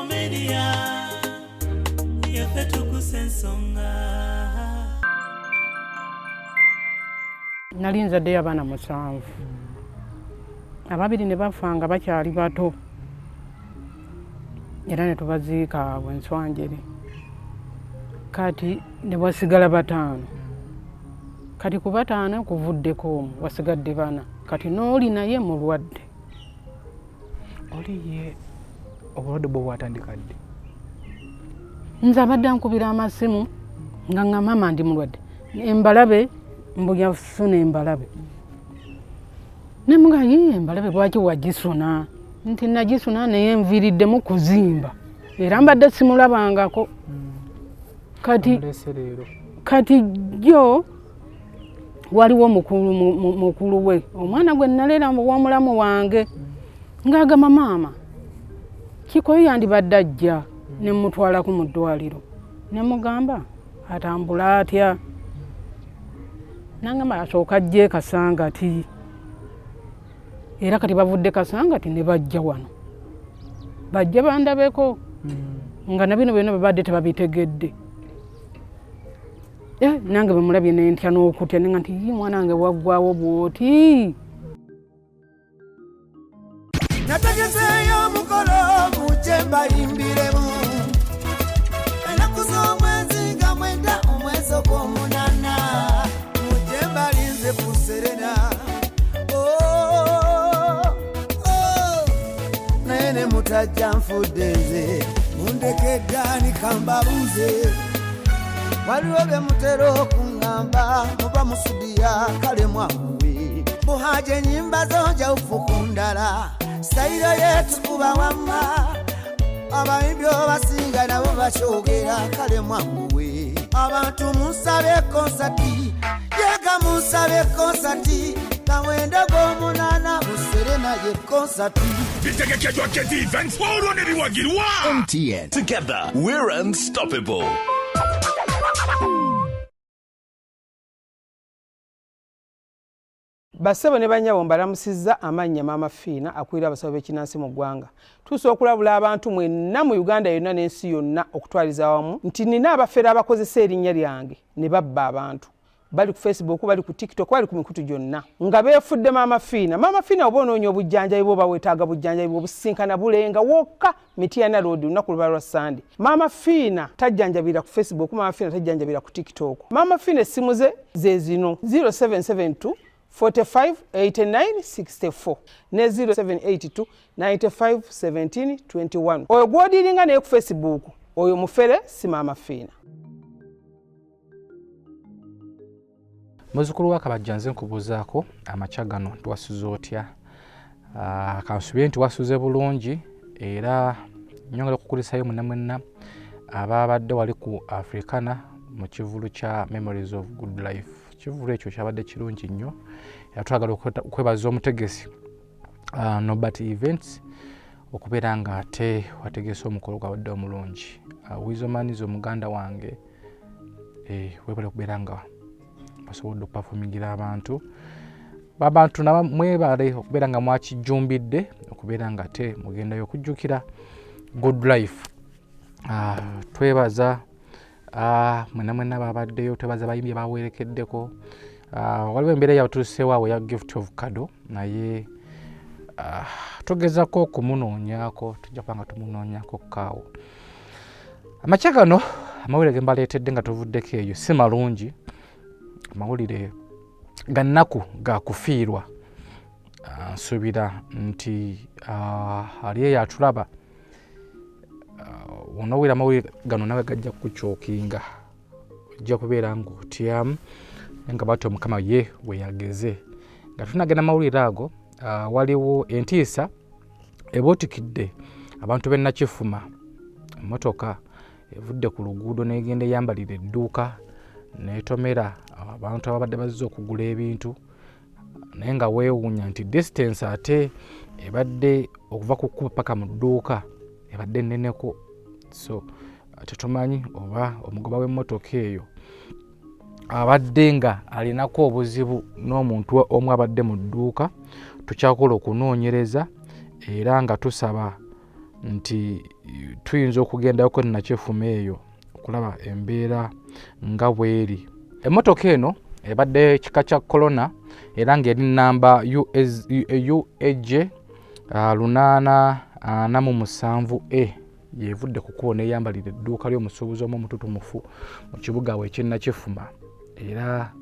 Infomedia yafetu kusensonga. Nali nzadde abaana 7 ababiri ne bafanga bakyali bato era ne tubaziika Bwenswanjere kati ne wasigala 5 kati ku 5 kuvuddeko omu wasigadde 4 kati n'oli naye mulwadde. Oli ye obulwadde bwo bwatandika ddi? Nze abadde ankubira amasimu nga mama ndi mulwadde embalabe mbuya funa embalabe nemuga ye embalabe lwaki wagisuna nti nagisuna naye nviriddemu kuzimba era mbadde simulabangako kati jo waliwo mukulu we omwana gwe nalera wamulamu wange ng'agamba maama Kikoyo yandibadde ajja ne mutwalako mu ddwaliro ne mugamba atambula atya nangamba asooka ajje Kasangati era kati bavudde Kasangati ne bajja wano bajja bandabeko nga nabino byonna babadde tebabitegedde nange bemulabye nentya n'okutya nenga nti mwana wange waggwawo bwoti. Nategezeyo omukolo mujemba yimbiremu enaku z'omwezi nga 9 omwezi ogw'omunana mujemba linze kuserena naye ne mutajja nfudde nze mundekeddani kambabuze waliwo bye mutera okuŋŋamba muba musudiya kale mwamuwe buhaje ennyimba zonja ufuku ndala sayiro yetu kuba wamma abayimbi obasinga nabo bakyogera kale mwamuwe abantu munsabe konsati yega munsabe konsati kamwendo gw'omunana buserena ye konsati bitegekeddwa Keti Events olwo ne biwagirwa MTN. Together we're unstoppable. Basebo ne banyabo mbalamusizza amannya Maama Fiina akwira abasawo b'ekinnansi mu ggwanga. Tusobola okulabula abantu mwenna mu Uganda yonna n'ensi yonna okutwaliza awamu nti nina abafere abakozesa erinnya lyange ne babba abantu. Bali ku Facebook, bali ku TikTok, bali ku mikutu gyonna. Nga beefudde Maama Fiina. Maama Fiina oba onoonya obujjanjabi bwo bawetaaga bujjanjabi bwo businkana bulenga wokka Mityana Road lunaku luba lwa Sunday. Maama Fiina tajjanjabira ku Facebook, Maama Fiina tajjanjabira ku TikTok. Maama Fiina essimu ze zino 0772 45 89 64 ne 0782 95 17 21. Oyo gwodiringa naye ku Facebook oyo mufere si Maama Fiina. Muzukulu wa Kabajja nze nkubuuzaako amakya gano twasuze otya? Kansubire nti wasuze bulungi era nyongera okukulisayo mwenna ababadde wali ku Africana mu kivulu kya Memories of Good Life. Kivulu ekyo kyabadde kirungi nnyo. Twagala okwebaza omutegesi Nobat Events okubeera nga ate wategese omukolo gwabadde omulungi. Wizomanizo omuganda wange webale okubeera nga basobodde okupafomingira abantu mwebale okubeera nga mwakijjumbidde okubeera nga ate mugendayo okujjukira Good Life. Twebaza mwenna babaddeyo, twebaza bayimbi abawerekeddeko. Waliwo embeera yabatuuseewo ya gift of kado naye tugezako okumunoonyaako, tujja kuba nga tumunoonyaako kaawo. Amakya gano amawulire ge mbaleetedde nga tuvuddeko eyo si malungi. Amawulire ga nnaku ga kufiirwa. Nsuubira nti ali eyo atulaba onoowera amawulire gano nawe gajja kukyukinga, ojja kubeera ng'otyamu nga bw'atyo Mukama ye we yageze. Nga tunagenda amawulire ago, waliwo entiisa ebootikidde abantu b'e Nakifuma. Emmotoka evudde ku luguudo n'egenda eyambalira edduuka n'etomera abantu ababadde bazze okugula ebintu naye nga weewuunya nti distance ate ebadde okuva ku kkuba paka mu dduuka ebadde nneneko. So tetumanyi oba omugoba w'emmotoka eyo abadde nga alinako obuzibu n'omuntu omu abadde mu dduuka. Tukyakola okunoonyereza era nga tusaba nti tuyinza okugendako Nakyefume eyo okulaba embeera nga bweri. Emmotoka eno ebadde kika kya Corona era ng'eri namba UAG 847A yevudde ku koona eyambalira edduuka ly'omusuubuzi omututumufu mu kibuga w'eky'e Nakyefuma era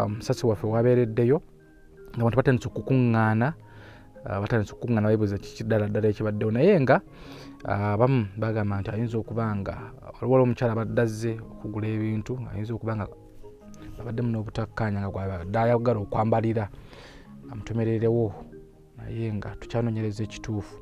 musasi waffe wabeereddeyo nga bantu batandise okukuŋŋaana beebuuza kiki ddala ekibaddewo naye nga abamu bagamba nti ayinza okuba nga waliwo omukyala abadde azze okugula ebintu ayinza okuba nga babaddemu n'obutakkaanya nga gwabadde ayagala okwambalira amutomererewo naye nga tukyanoonyereza ekituufu.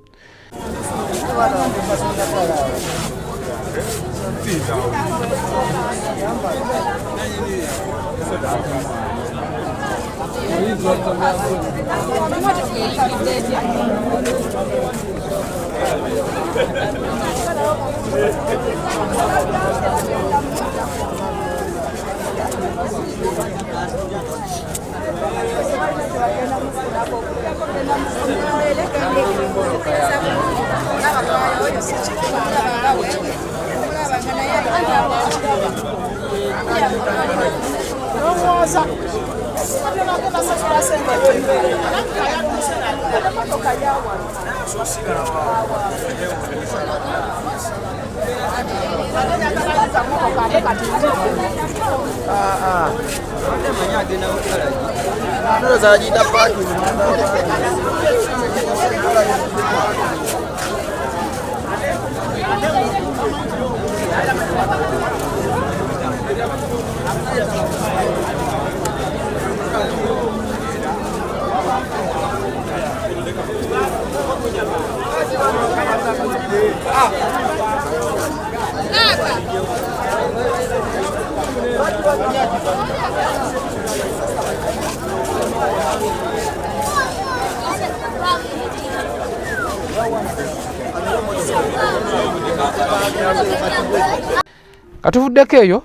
Katuvuddeko eyo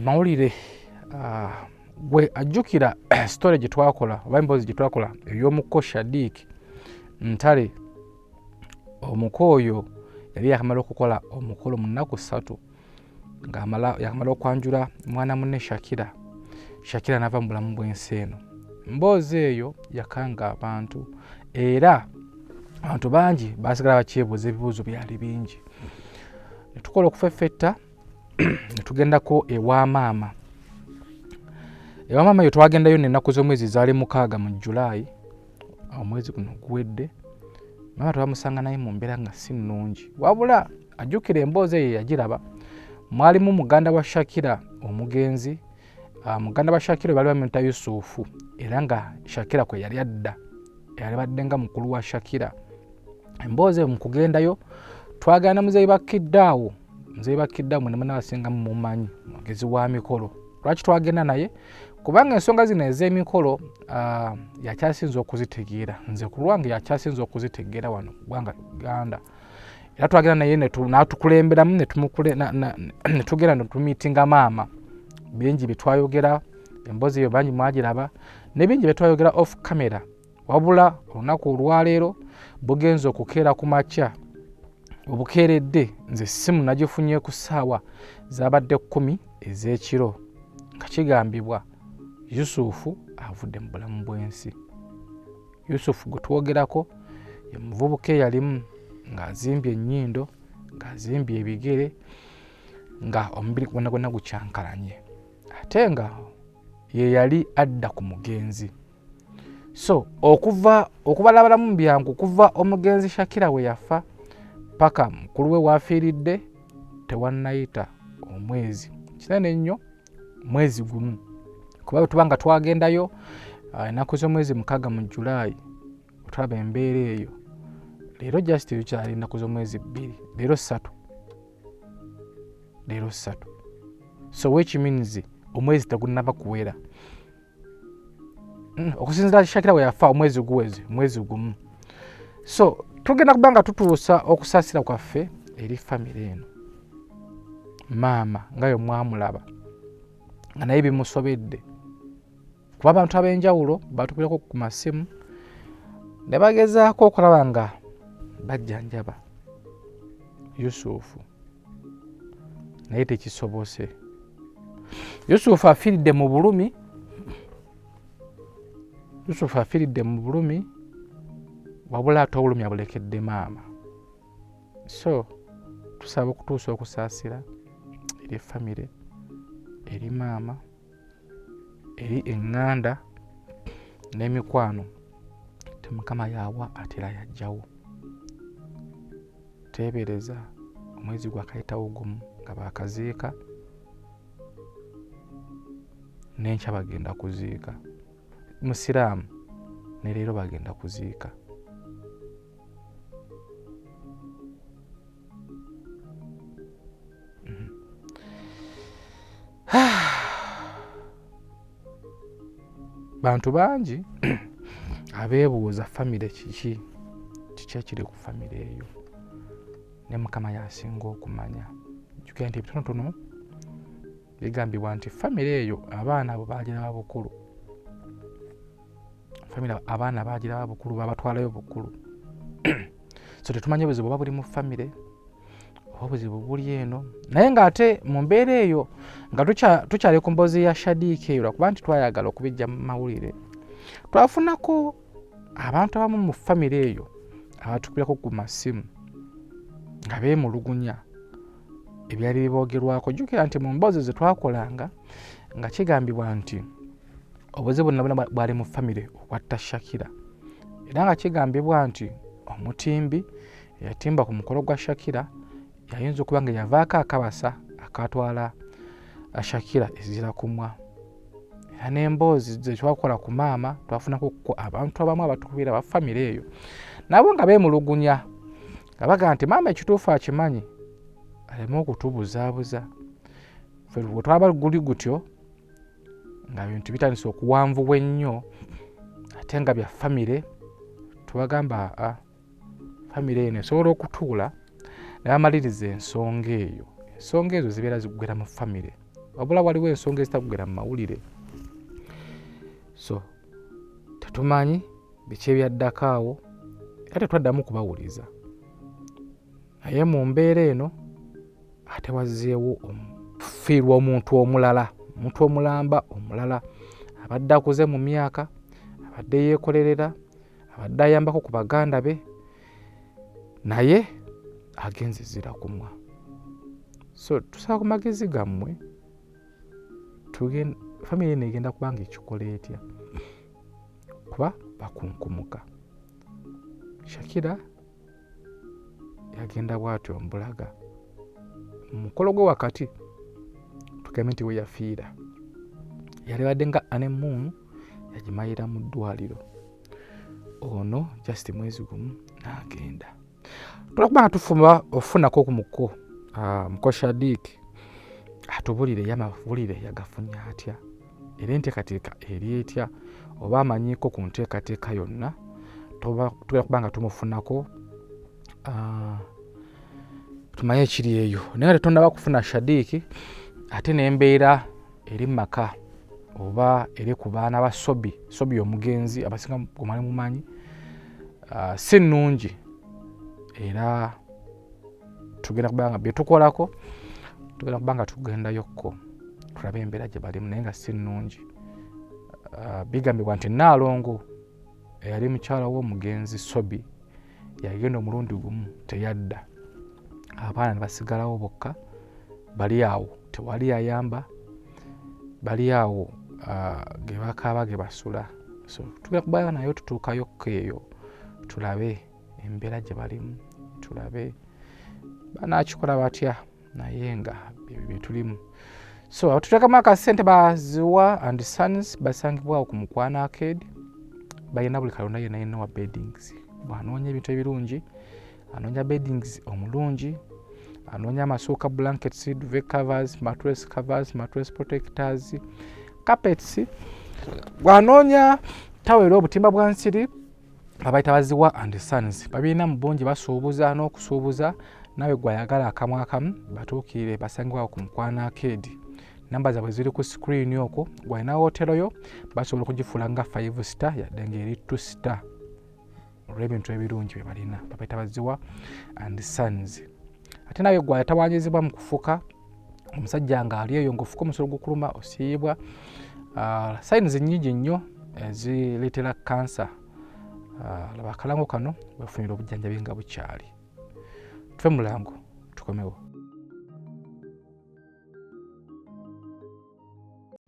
mawulire gwe ajjukira story gye twakola oba emboozi gye twakola ey'omuko Shadiiki Ntale. Omuko oyo yali yakamala okukola omukolo mu nnaku 3 yakamala okwanjula mwana munne Shakira n'ava mu bulamu bw'ensi eno. Emboozi eyo yakanga abantu era abantu bangi basigala bakyebuuza ebibuuzo byali bingi. Ne tukola okufeffetta ne tugendako ewa maama. Ewa maama yo twagendayo n'ennaku z'omwezi zaali 6 mu Julaayi omwezi guno guwedde. Maama twamusanga naye mu mbeera nga si nnungi wabula ajjukira emboozi eyo yagiraba. Mwalimu muganda wa Shakira omugenzi. Muganda wa Shakira bali bamuyita Yusufu era nga Shakira kwe yali adda yali badde nga mukulu wa Shakira. Emboozi mu kugendayo twagana Muzeeyi Bakiddaawo mwe n'abasinga mumanyi mugezi wa mikolo. Lwaki twagenda naye? Kubanga ensonga zino ez'emikolo yakyasinza okuzitegeera. Nze ku lwange yakyasinza okuzitegeera wano ggwanga Uganda. Era twagenda naye n'atukulemberamu ne tugenda ne tumiitinga maama. Bingi bye twayogera, emboozi eyo bangi mwagiraba, ne bingi bye twayogera off camera. Wabula olunaku olwaleero bugenza okukeera ku makya. Obukeeredde nze simu nagifunye ku ssaawa zabadde 10 ez'ekiro nga kigambibwa Yusufu avudde mu bulamu bw'ensi. Yusufu gwe twogerako ye muvubuka eyalimu ng'azimbye ennyindo, ng'azimbye ebigere, nga omubiri gwonna gwonna gukyankalanye. Ate nga ye yali adda ku mugenzi. So okubalabalamu mu byangu okuva omugenzi Shakira we yafa paka mukulu we waafiiridde tewannayita omwezi kinene nnyo, mwezi gumu. Kuba tubanga twagendayo ennaku z'omwezi 6 mu Julaayi otulaba embeera eyo. Leero just tukyali ennaku z'omwezi 2, leero 3. So which means omwezi tegunnaba kuwera. Okusinziira Shakira we yafa omwezi guweze, mwezi gumu. So tugenda kubanga tutuusa okusaasira kwaffe eri famire eno. Maama ngayo mwamulaba nga naye bimusobedde. Kuba abantu ab'enjawulo batukireko ku masimu ne bagezaako okulaba nga bajjanjaba Yusufu naye tekisobose. Yusufu afiiridde mu bulumi. Yusufu afiiridde mu bulumi wabula ate obulumi abulekedde maama. So tusaba okutuusa okusaasira eri famire, eri maama, eri eŋŋanda n'emikwano. Mukama yawa ate era yajjawo. Teebereza omwezi gwakayitawo gumu nga baakaziika, n'enkya bagenda kuziika. Musiraamu ne leero bagenda kuziika. Bantu bangi abeebuuza famire kiki ekiri ku famire eyo, ne Mukama y'asinga okumanya. Jjukira nti ebitonotono bigambibwa nti famire eyo abaana abo baagiraba bukulu. Famire abaana baagiraba bukulu, babatwalayo bukulu. So tetumanye obuzibu oba buli mu famire oba obuzibu buli eno, naye ng'ate mu mbeera eyo nga tukyali ku mboozi ya Shadiiki eyo lwakuba nti twayagala okubijja mu mawulire, twafunako abantu abamu mu famire eyo abatukubirako ku masimu nga beemulugunya ebyali biboogerwako. Jjukira nti mu mboozi ze twakolanga nga kigambibwa nti obuzibu bwonna bwali mu famire okwatta Shakira, era nga kigambibwa nti omutimbi eyatimba ku mukolo gwa Shakira yayinza okuba nga yavaako akabasa akatwala Shakira ezira kumwa. Era n'emboozi ze twakola ku maama twafunako abantu abamu abatukubira ba famire eyo nabo nga beemulugunya nga baga nti maama ekituufu akimanyi, aleme okutubuzaabuza. Ffe bwe twaba guli gutyo nga bintu bitandise okuwanvuwa ennyo ate nga bya famire, tubagamba famire eno esobola okutuula ne bamaliriza ensonga eyo. Ensonga ezo zibeera zigwera mu famire, wabula waliwo ensonga ezitakugera mu mawulire. So tetumanyi biki ebyaddako awo era tetwaddamu kubawuliza, naye mu mbeera eno ate wazzeewo okufiirwa omuntu omulala, omuntu omulamba omulala abadde akuze mu myaka, abadde yeekolerera, abadde ayambako ku baganda be, naye agenze zira kumwa. So tusaba ku magezi gammwe famire eno egenda kuba nga ekikola etya, kuba bakunkumuka. Shakira yagenda bw'atyo mbulaga mu mukolo gwe wakati tugambe nti we yafiira, yalibadde nga anemuunu yagimayira mu ddwaliro. Ono just mwezi gumu n'agenda. Tulakuba nga tufuma ofunako ku muko Shadiiki atubulire y'amawulire yagafunye atya, era enteekateeka eri etya, oba amanyiko ku nteekateeka yonna. Tugenda kuba nga tumufunako tumanye ekiri eyo, naye nga tetonnaba kufuna Shadiiki ate n'embeera eri maka oba eri ku baana ba Sobi omugenzi abasinga gumale mumanyi si nnungi, era tugenda kuba nga byetukolako tugenda kuba nga tugendayokko tulabe embeera gye balimu, naye nga si nnungi. Bigambibwa nti Naalongo eyali mukyala w'omugenzi Sobi yagenda omulundi gumu teyadda, abaana ne basigalawo bokka, bali awo tewali ayamba, bali awo ge bakaaba ge basula. So tugenda kuba nayo tutuukayokko eyo tulabe embeera gye balimu, tulabe banaakikola batya, naye nga bye tulimu. So tuteekamu akasente baziwa and Sons basangibwawo ku Mukwano Arcade, balina buli kalonda yenna wa beddings. Bw'anoonya ebintu ebirungi, anoonya beddings omulungi, anoonya amasuuka blankets, duvet covers, mattress covers, mattress protectors, carpets, bw'anoonya tawero obutimba bwa nsiri, babayita baziwa and Sons. Babirina mu bungi basuubuza n'okusuubuza, nawe gwayagala akamu akamu batuukire basangibwawo ku Mukwano Arcade. Namba zaabwe ziri ku screen okwo, gwalina wooteroyo basobola okugifuula nga 5 star yadde ng'eri 2 star. olw'ebintu ebirungi bye balina babayita Baziwa and Sons. Ate naye gwe yatawaanyizibwa mu kufuka omusajja ng'ali eyo ng'ofuka omusolo gukuluma osiibwa. Signs nnyingi nnyo ezireetera kansa. Laba akalango kano bafunira obujjanjabi nga bukyali. Tufe mulango tukomewo.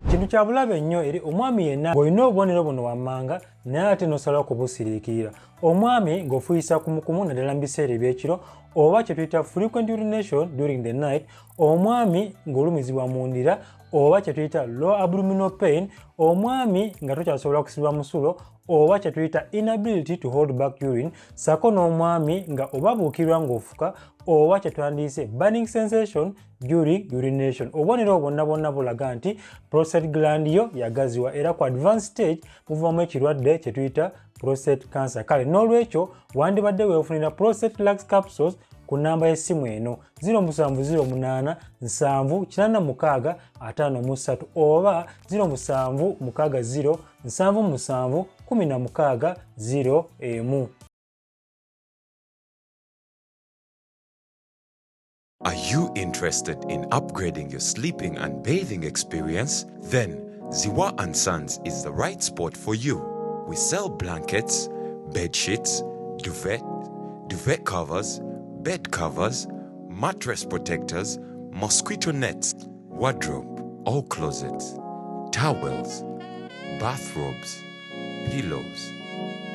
Kintu kya bulabe nnyo eri omwami yenna ng'olina obubonero buno wammanga naye ate n'osalawo kubusiriikirira. Omwami ng'ofuyisa kumukumu naddala mu biseera ebyekiro oba kye tuyita frequent urination during the night, omwami ng'olumizibwa mu ndira oba kye tuyita low abdominal pain, omwami nga tokyasobola kusibwa musulo oba kye tuyita inability to hold back urine, sako n'omwami nga oba buukirwa ng'ofuka oba kye twandiyise burning sensation during urination. Obubonero bwonna bwonna bulaga nti prostate gland yo yagaziwa era ku advanced stage muvamu ekirwadde kye tuyita prostate cancer. Kale n'olwekyo wandibadde weefunira prostate lax capsules ku namba y'essimu eno 0708 786 53 oba 0760 77 16 01. Are you interested in upgrading your sleeping and bathing experience? Then Ziwa & Sons is the right spot for you. We sell blankets, bed sheets, duvet covers, bed covers, mattress protectors, mosquito nets, wardrobe, all closets, towels, bathrobes, pillows,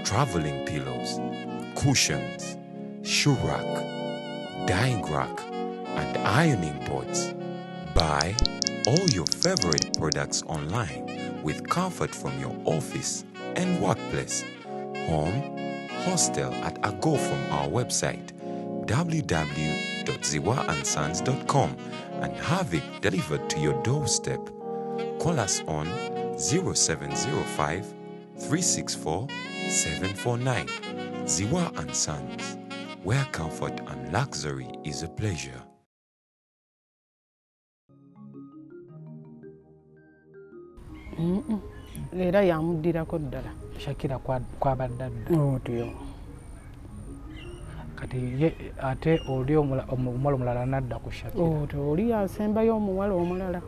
traveling pillows, cushions, shoe rack, dyeing rack, and ironing boards. Buy all your favorite products online with comfort from your office and workplace, home, hostel at a go from our website www.ziwaansons.com and have it delivered to your doorstep. Call us on 0705 364 749. Ziwa & Sons, where comfort and luxury is a pleasure. Era yamuddirako ddala. Shakira kwabadda dda. Otyo. Kati ye ate oli omuwala omulala nadda ku Shakira. Otyo oli asembayo omuwala omulala.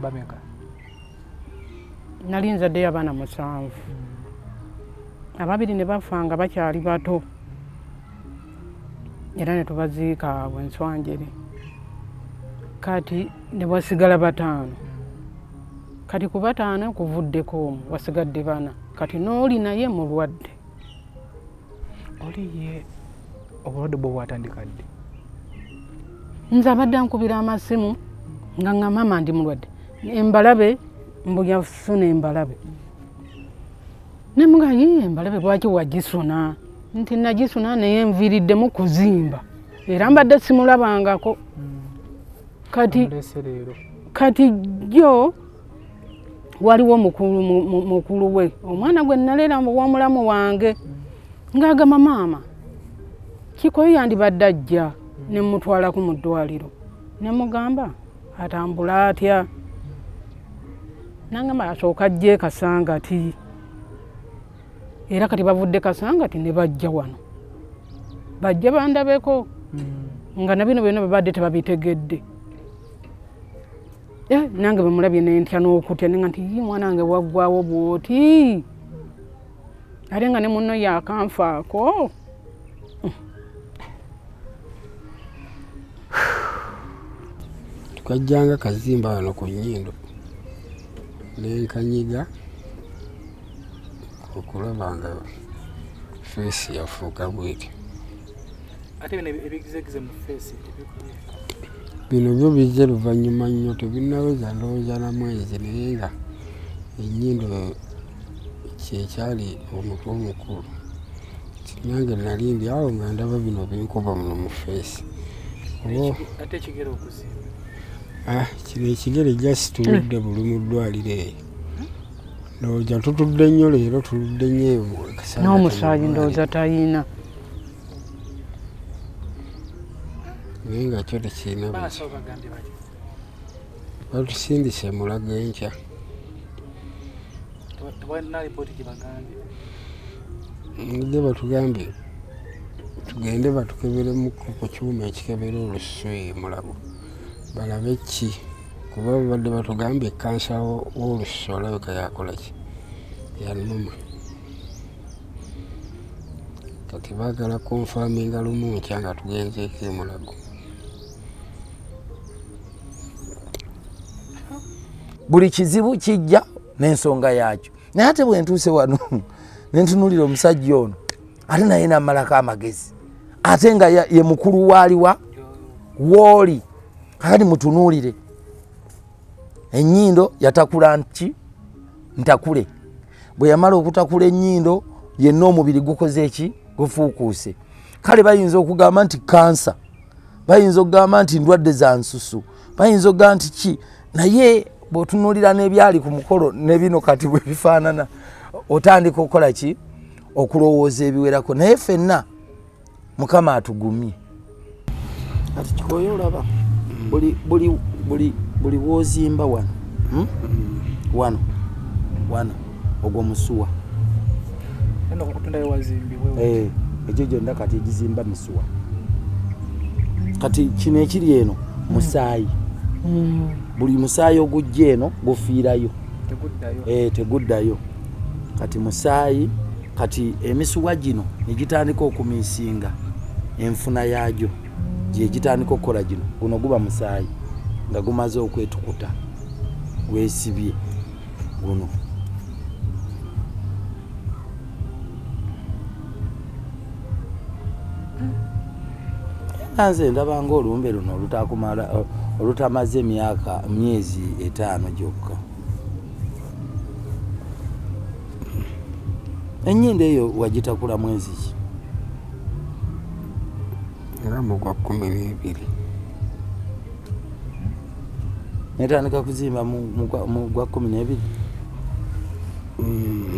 Bameka. Nali nzaddeyo abaana 7. Ababiri ne bafa nga bakyali bato. Era ne tubaziika Bwenswanjere. Kati ne wasigala 5. Kati ku 5 kuvuddeko omu wasigadde 4. Kati n'oli naye mulwadde. Oli ye obulwadde bwo bwatandika ddi? Nze abadde ankubira amasimu nga mama ndi mulwadde. Embalabe mbuya funa embalabe. Nemuga embalabe lwaki wagisuna? Nti nagisuna naye nviriddemu kuzimba. Era mbadde simulabangako. Kati jo waliwo mukulu we omwana gwe nalera w'omulamu wange ng'agamba maama Kikoyi yandibadde ajja ne mutwalako mu ddwaliro. Ne mugamba atambula atya. Nangamba asooka ajje Kasangati. Era kati bavudde Kasangati ne bajja wano. Bajja bandabeko nga na bino byonna babadde tebabitegedde. Nange bwe mulabye ne ntya n'okutya ne nga nti mwana wange waggwawo bw'oti. Ate nga ne munno yakanfaako. Tukajjanga kazimba wano ku nnyindo n'enkanyiga okulaba nga feesi yafuuka bweti. Ate bino ebigizegize mu feesi bino byo bijja luvannyuma nnyo tebinnaweza ndowooza na mwezi naye nga ennyindo kyekyali omutwe omukulu. Nange nali ndi awo nga ndaba bino binkuba muno mu feesi. Ate ekigere okuzimba? Kino ekigere just tuludde buli mu ddwaliro eyo. Ndowooza tutudde nnyo leero tuludde nnyo eyo mu Kasangati. N'omusaayi ndowooza tayina. Naye nga kyo tekirina batusindise Mulago enkya. Ngide batugambye tugende batukeberemu ku kyuma ekikebera olususu mulago balabe ki kuba badde batugambye kansa w'olususu olabika yakola ki yanuma kati baagala konfaminga lumu nkya nga tugenzeeko mulago. Buli kizibu kijja n'ensonga yaakyo naye ate bwe ntuuse wano ne ntunuulira omusajja ono ate naye n'amalako amagezi ate nga ye mukulu waaliwa wooli kakati mutunuulire ennyindo yatakula ntakule bwe yamala okutakula ennyindo yenna omubiri gukoze eki gufuukuuse kale bayinza okugamba nti kansa bayinza okugamba nti ndwadde za nsusu bayinza okugamba nti ki naye bw'otunuulira n'ebyali ku mukolo ne bino kati bwe bifaanana otandika okukola ki okulowooza ebiwerako naye ffenna Mukama atugumye ati kikoye olaba buli wozimba wano ogwo musuwa ekyo gyonna kati egizimba misuwa kati kino ekiri eno musaayi buli musaayi ogujja eno gufiirayo teguddayo kati musaayi kati emisuwa gino negitandika okumiisinga enfuna yaagyo gye gitandika okukola gino guno guba musaayi nga gumaze okwetukuta weesibye guno nze ndaba ng'olumbe luno olutamaze myezi 5 gyokka. Ennyindo eyo wagitakula mwezi ki? Era mu gwa 12. Netandika kuzimba mu gwa 12?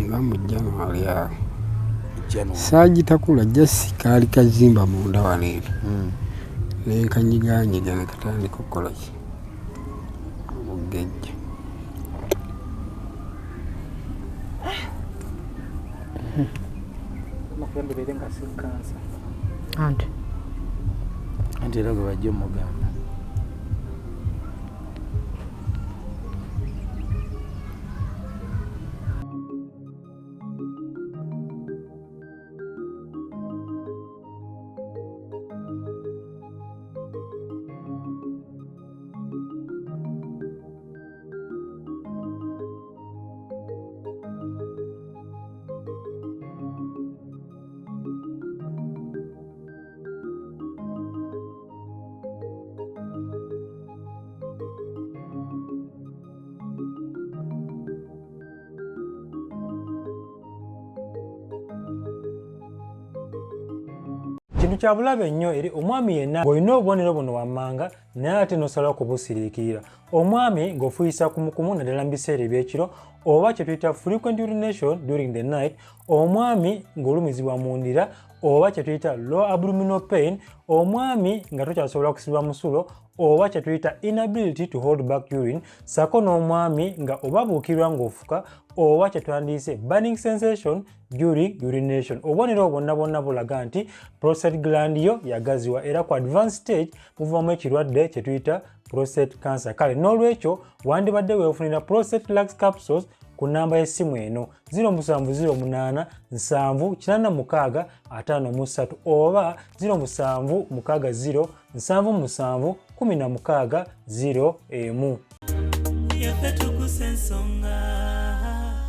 Nga mu January awo. Saagitakula just kaali kazimba munda wano nenkanyiganyiga ne katandika okukola ki obugejja. Anti era gwe bajja omugamba Kintu kya bulabe nnyo eri omwami yenna ng'olina obubonero buno wammanga naye ate n'osalawo kubusiriikirira. Omwami ng'ofuyisa kumukumu naddala mu biseera ebyekiro oba kye tuyita frequent urination during the night, omwami ng'olumizibwa mu ndira oba kye tuyita low abdominal pain, omwami nga tokyasobola kusibwa musulo oba kye tuyita inability to hold back urine, sako n'omwami nga obabuukirwa ng'ofuka oba kye twandiyise burning sensation during urination. Obubonero bwonna bwonna bulaga nti prostate gland yo yagaziwa era ku advanced stage muvamu ekirwadde kye tuyita prostate cancer. Kale n'olwekyo wandibadde weefunira prostate lax capsules ku namba y'essimu eno 0708 786 53 oba 0760 77 16 01. Yaffe tukuse ensonga